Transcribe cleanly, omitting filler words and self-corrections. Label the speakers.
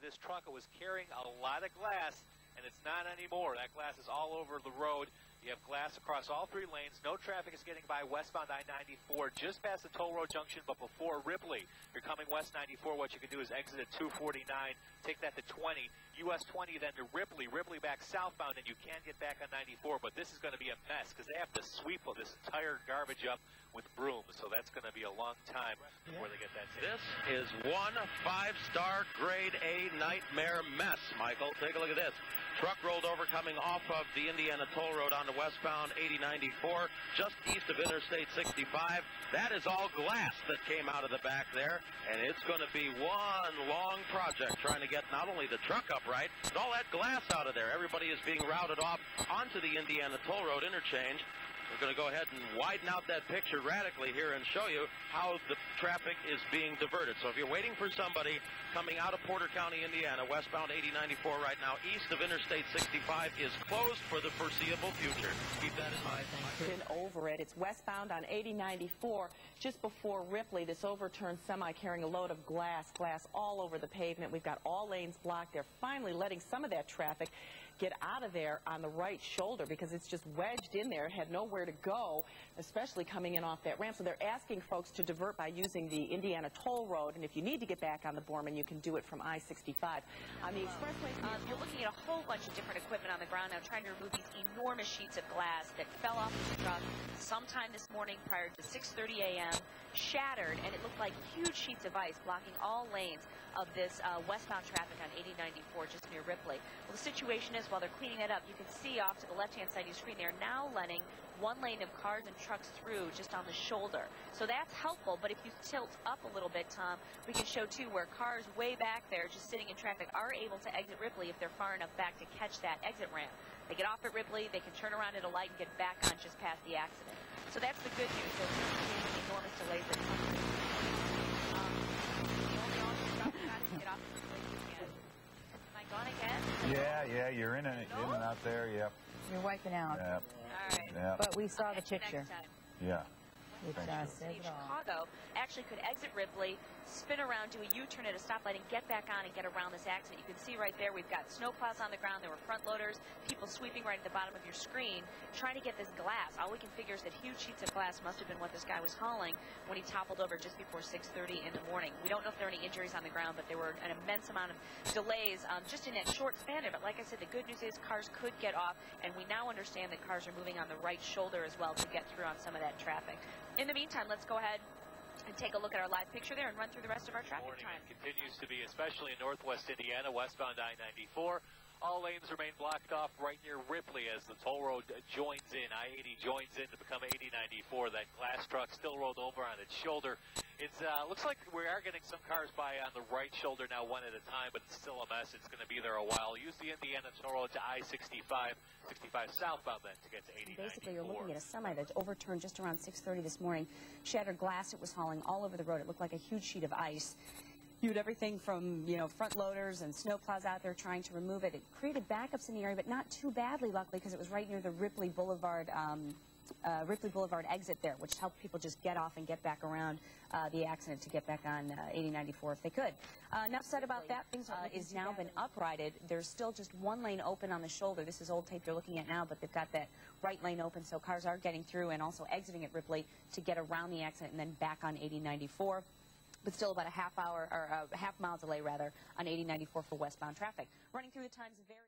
Speaker 1: this truck was carrying a lot of glass, and it's not anymore. That glass is all over the road. You have glass across all three lanes. No traffic is getting by westbound I-94 just past the toll road junction, but before Ripley. If you're coming west 94, what you can do is exit at 249, take that to 20, US 20, then to Ripley back southbound, and you can get back on 94. But this is going to be a mess because they have to sweep this entire garbage up with brooms, so that's going to be a long time before they get that taken.
Speaker 2: This is one 5-star grade A nightmare mess, Michael. Take a look at this. Truck rolled over coming off of the Indiana toll road onto westbound 8094, just east of Interstate 65. That is all glass that came out of the back there, and it's going to be one long project trying to get not only the truck upright, but all that glass out of there. Everybody is being routed off onto the Indiana toll road interchange. We're going to go ahead and widen out that picture radically here and show you how the traffic is being diverted. So if you're waiting for somebody coming out of Porter County, Indiana, westbound 8094 right now, east of Interstate 65 is closed for the foreseeable future. Keep that in mind.
Speaker 3: Been over it. It's westbound on 8094, just before Ripley. This overturned semi carrying a load of glass all over the pavement. We've got all lanes blocked. They're finally letting some of that traffic get out of there on the right shoulder because it's just wedged in there, had nowhere to go, especially coming in off that ramp. So they're asking folks to divert by using the Indiana toll road, and if you need to get back on the Borman, you can do it from I-65. On the expressway,
Speaker 4: you're looking at a whole bunch of different equipment on the ground now trying to remove these enormous sheets of glass that fell off the truck sometime this morning prior to 6:30 a.m., shattered, and it looked like huge sheets of ice blocking all lanes of this westbound traffic on 8094 just near Ripley. Well, the situation is, while they're cleaning it up, you can see off to the left-hand side of your screen, they're now letting one lane of cars and trucks through just on the shoulder. So that's helpful, but if you tilt up a little bit, Tom, we can show, too, where cars way back there just sitting in traffic are able to exit Ripley if they're far enough back to catch that exit ramp. They get off at Ripley, they can turn around at a light and get back on just past the accident. So that's the good news. There's enormous delays that come through. The only option got is get off at Ripley again. Am I gone again?
Speaker 5: Yeah, you're in and out there, yep.
Speaker 6: You're wiping out.
Speaker 5: Yep.
Speaker 4: All right.
Speaker 5: Yep.
Speaker 6: But we saw the picture.
Speaker 5: Yeah.
Speaker 6: It says it all.
Speaker 4: Chicago actually could exit Ripley, spin around, do a U-turn at a stoplight, and get back on and get around this accident. You can see right there we've got snowplows on the ground. There were front loaders, people sweeping right at the bottom of your screen, trying to get this glass. All we can figure is that huge sheets of glass must have been what this guy was hauling when he toppled over just before 6:30 in the morning. We don't know if there are any injuries on the ground, but there were an immense amount of delays just in that short span there. But like I said, the good news is cars could get off, and we now understand that cars are moving on the right shoulder as well to get through on some of that traffic. In the meantime, let's go ahead and take a look at our live picture there and run through the rest of our traffic time.
Speaker 1: Continues to be, especially in northwest Indiana, westbound I-94. All lanes remain blocked off right near Ripley as the toll road joins in. I-80 joins in to become 8094. That glass truck still rolled over on its shoulder. It looks like we are getting some cars by on the right shoulder now, one at a time, but it's still a mess. It's going to be there a while. Use the Indiana toll road to I-65, 65 southbound then to get to 8094.
Speaker 7: Basically, you're looking at a semi that's overturned just around 6:30 this morning. Shattered glass it was hauling all over the road. It looked like a huge sheet of ice. You had everything from, front loaders and snowplows out there trying to remove it. It created backups in the area, but not too badly, luckily, because it was right near the Ripley Boulevard exit there, which helped people just get off and get back around the accident to get back on 8094 if they could. Enough said about that. Things is now been uprighted. There's still just one lane open on the shoulder. This is old tape you're looking at now, but they've got that right lane open, so cars are getting through and also exiting at Ripley to get around the accident and then back on 8094. But still about a half mile delay rather on 8094 for westbound traffic. Running through the times very